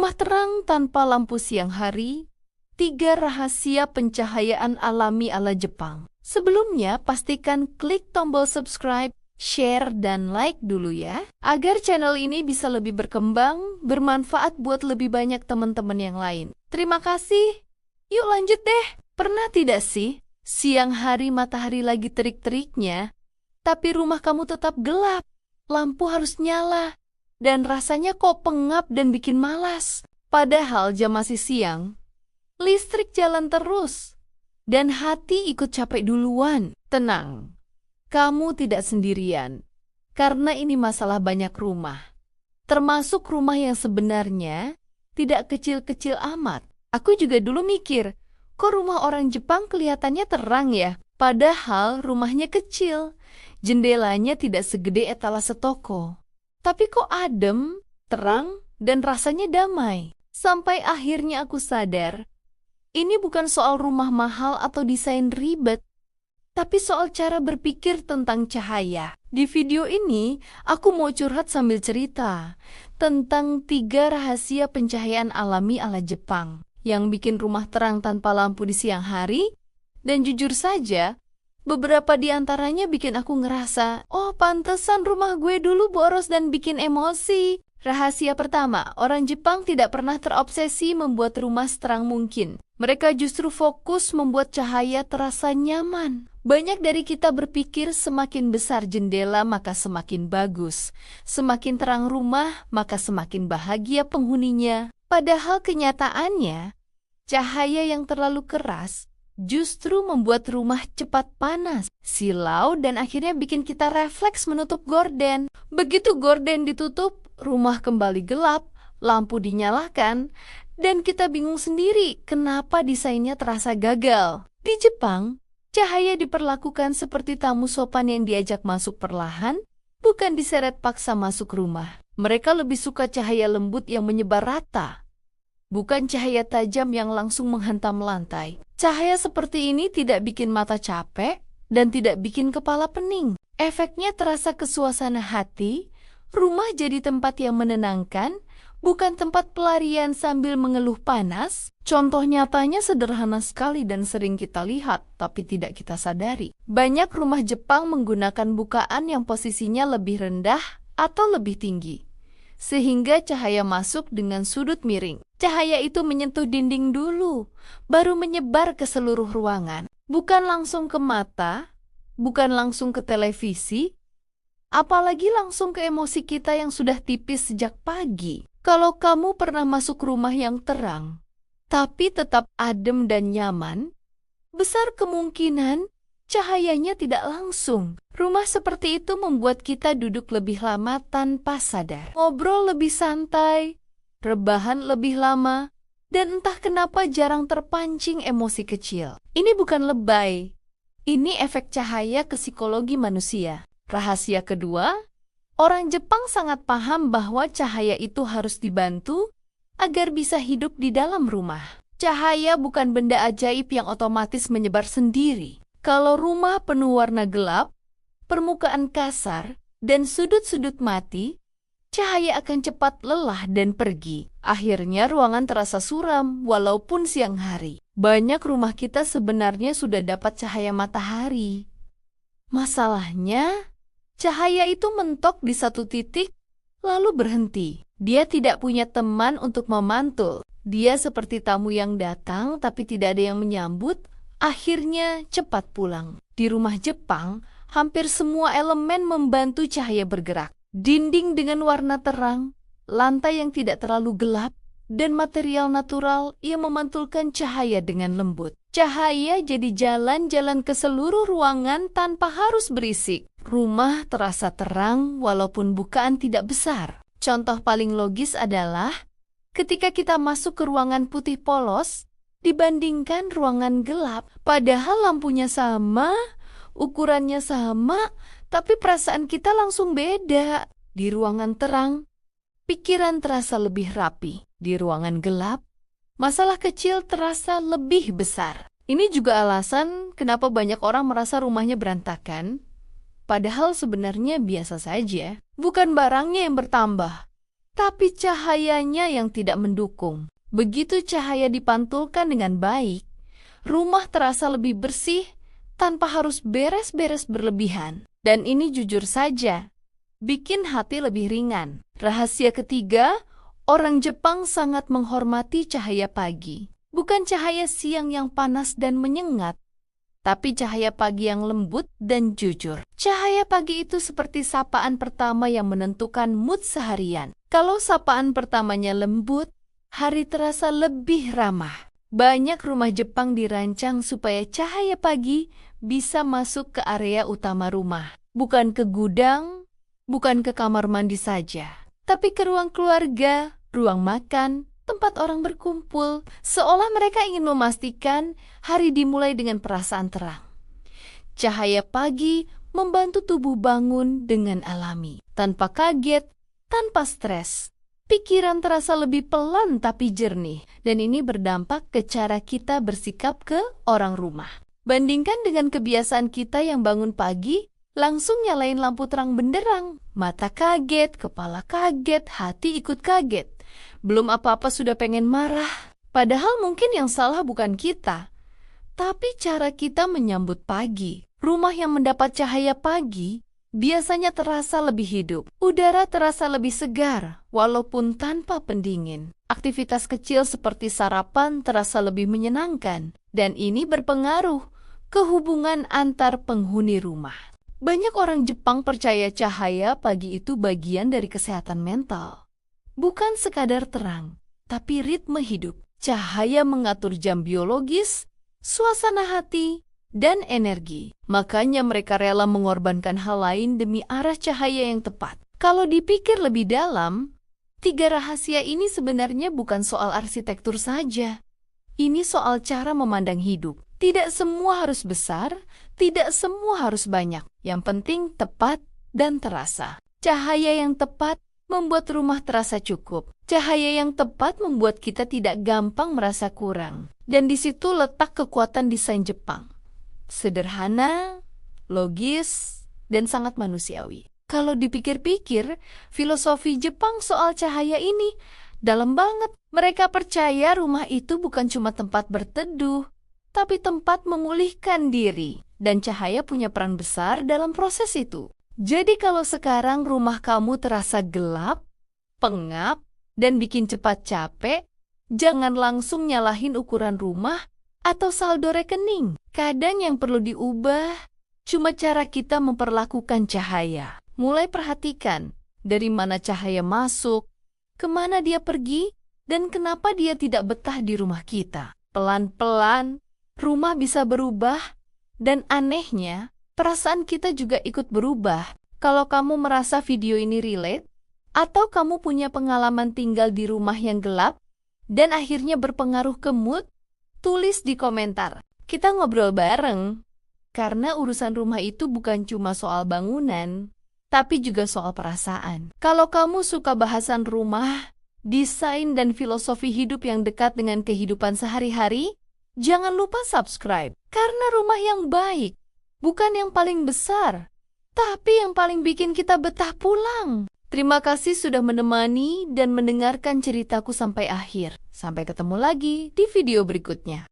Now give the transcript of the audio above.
Rumah terang tanpa lampu siang hari, 3 rahasia pencahayaan alami ala Jepang. Sebelumnya, pastikan klik tombol subscribe, share, dan like dulu ya, agar channel ini bisa lebih berkembang, bermanfaat buat lebih banyak teman-teman yang lain. Terima kasih. Yuk lanjut deh. Pernah tidak sih, siang hari matahari lagi terik-teriknya, tapi rumah kamu tetap gelap, lampu harus nyala, dan rasanya kok pengap dan bikin malas. Padahal jam masih siang, listrik jalan terus, dan hati ikut capek duluan. Tenang, kamu tidak sendirian, karena ini masalah banyak rumah. Termasuk rumah yang sebenarnya tidak kecil-kecil amat. Aku juga dulu mikir, kok rumah orang Jepang kelihatannya terang ya? Padahal rumahnya kecil, jendelanya tidak segede etalase toko. Tapi kok adem, terang, dan rasanya damai. Sampai akhirnya aku sadar, ini bukan soal rumah mahal atau desain ribet, tapi soal cara berpikir tentang cahaya. Di video ini, aku mau curhat sambil cerita tentang 3 rahasia pencahayaan alami ala Jepang yang bikin rumah terang tanpa lampu di siang hari. Dan jujur saja, beberapa di antaranya bikin aku ngerasa, oh pantesan rumah gue dulu boros dan bikin emosi. Rahasia pertama, orang Jepang tidak pernah terobsesi membuat rumah seterang mungkin. Mereka justru fokus membuat cahaya terasa nyaman. Banyak dari kita berpikir semakin besar jendela maka semakin bagus. Semakin terang rumah maka semakin bahagia penghuninya. Padahal kenyataannya, cahaya yang terlalu keras justru membuat rumah cepat panas, silau, dan akhirnya bikin kita refleks menutup gorden. Begitu gorden ditutup, rumah kembali gelap, lampu dinyalakan, dan kita bingung sendiri kenapa desainnya terasa gagal. Di Jepang, cahaya diperlakukan seperti tamu sopan yang diajak masuk perlahan, bukan diseret paksa masuk rumah. Mereka lebih suka cahaya lembut yang menyebar rata, bukan cahaya tajam yang langsung menghantam lantai. Cahaya seperti ini tidak bikin mata capek dan tidak bikin kepala pening. Efeknya terasa ke suasana hati, rumah jadi tempat yang menenangkan, bukan tempat pelarian sambil mengeluh panas. Contoh nyatanya sederhana sekali dan sering kita lihat, tapi tidak kita sadari. Banyak rumah Jepang menggunakan bukaan yang posisinya lebih rendah atau lebih tinggi, sehingga cahaya masuk dengan sudut miring. Cahaya itu menyentuh dinding dulu, baru menyebar ke seluruh ruangan. Bukan langsung ke mata, bukan langsung ke televisi, apalagi langsung ke emosi kita yang sudah tipis sejak pagi. Kalau kamu pernah masuk rumah yang terang, tapi tetap adem dan nyaman, besar kemungkinan cahayanya tidak langsung. Rumah seperti itu membuat kita duduk lebih lama tanpa sadar, ngobrol lebih santai, rebahan lebih lama, dan entah kenapa jarang terpancing emosi kecil. Ini bukan lebay, ini efek cahaya ke psikologi manusia. Rahasia kedua, orang Jepang sangat paham bahwa cahaya itu harus dibantu agar bisa hidup di dalam rumah. Cahaya bukan benda ajaib yang otomatis menyebar sendiri. Kalau rumah penuh warna gelap, permukaan kasar, dan sudut-sudut mati, cahaya akan cepat lelah dan pergi. Akhirnya ruangan terasa suram walaupun siang hari. Banyak rumah kita sebenarnya sudah dapat cahaya matahari. Masalahnya, cahaya itu mentok di satu titik, lalu berhenti. Dia tidak punya teman untuk memantul. Dia seperti tamu yang datang tapi tidak ada yang menyambut, akhirnya cepat pulang. Di rumah Jepang, hampir semua elemen membantu cahaya bergerak. Dinding dengan warna terang, lantai yang tidak terlalu gelap, dan material natural yang memantulkan cahaya dengan lembut. Cahaya jadi jalan-jalan ke seluruh ruangan tanpa harus berisik. Rumah terasa terang walaupun bukaan tidak besar. Contoh paling logis adalah ketika kita masuk ke ruangan putih polos dibandingkan ruangan gelap. Padahal lampunya sama, ukurannya sama, tapi perasaan kita langsung beda. Di ruangan terang, pikiran terasa lebih rapi. Di ruangan gelap, masalah kecil terasa lebih besar. Ini juga alasan kenapa banyak orang merasa rumahnya berantakan, padahal sebenarnya biasa saja. Bukan barangnya yang bertambah, tapi cahayanya yang tidak mendukung. Begitu cahaya dipantulkan dengan baik, rumah terasa lebih bersih tanpa harus beres-beres berlebihan. Dan ini jujur saja, bikin hati lebih ringan. Rahasia ketiga, orang Jepang sangat menghormati cahaya pagi. Bukan cahaya siang yang panas dan menyengat, tapi cahaya pagi yang lembut dan jujur. Cahaya pagi itu seperti sapaan pertama yang menentukan mood seharian. Kalau sapaan pertamanya lembut, hari terasa lebih ramah. Banyak rumah Jepang dirancang supaya cahaya pagi bisa masuk ke area utama rumah. Bukan ke gudang, bukan ke kamar mandi saja, tapi ke ruang keluarga, ruang makan, tempat orang berkumpul, seolah mereka ingin memastikan hari dimulai dengan perasaan terang. Cahaya pagi membantu tubuh bangun dengan alami, tanpa kaget, tanpa stres. Pikiran terasa lebih pelan tapi jernih, dan ini berdampak ke cara kita bersikap ke orang rumah. Bandingkan dengan kebiasaan kita yang bangun pagi, langsung nyalain lampu terang benderang, mata kaget, kepala kaget, hati ikut kaget. Belum apa-apa sudah pengen marah. Padahal mungkin yang salah bukan kita, tapi cara kita menyambut pagi. Rumah yang mendapat cahaya pagi biasanya terasa lebih hidup. Udara terasa lebih segar, walaupun tanpa pendingin. Aktivitas kecil seperti sarapan terasa lebih menyenangkan, dan ini berpengaruh ke hubungan antar penghuni rumah. Banyak orang Jepang percaya cahaya pagi itu bagian dari kesehatan mental. Bukan sekadar terang, tapi ritme hidup. Cahaya mengatur jam biologis, suasana hati, dan energi. Makanya mereka rela mengorbankan hal lain demi arah cahaya yang tepat. Kalau dipikir lebih dalam, 3 rahasia ini sebenarnya bukan soal arsitektur saja. Ini soal cara memandang hidup. Tidak semua harus besar, tidak semua harus banyak. Yang penting tepat dan terasa. Cahaya yang tepat membuat rumah terasa cukup. Cahaya yang tepat membuat kita tidak gampang merasa kurang. Dan di situ letak kekuatan desain Jepang. Sederhana, logis, dan sangat manusiawi. Kalau dipikir-pikir, filosofi Jepang soal cahaya ini dalam banget. Mereka percaya rumah itu bukan cuma tempat berteduh, tapi tempat memulihkan diri. Dan cahaya punya peran besar dalam proses itu. Jadi kalau sekarang rumah kamu terasa gelap, pengap, dan bikin cepat capek, jangan langsung nyalahin ukuran rumah atau saldo rekening. Kadang yang perlu diubah cuma cara kita memperlakukan cahaya. Mulai perhatikan dari mana cahaya masuk, kemana dia pergi, dan kenapa dia tidak betah di rumah kita. Pelan-pelan, rumah bisa berubah, dan anehnya, perasaan kita juga ikut berubah. Kalau kamu merasa video ini relate, atau kamu punya pengalaman tinggal di rumah yang gelap, dan akhirnya berpengaruh ke mood, tulis di komentar. Kita ngobrol bareng. Karena urusan rumah itu bukan cuma soal bangunan, tapi juga soal perasaan. Kalau kamu suka bahasan rumah, desain, dan filosofi hidup yang dekat dengan kehidupan sehari-hari, jangan lupa subscribe. Karena rumah yang baik bukan yang paling besar, tapi yang paling bikin kita betah pulang. Terima kasih sudah menemani dan mendengarkan ceritaku sampai akhir. Sampai ketemu lagi di video berikutnya.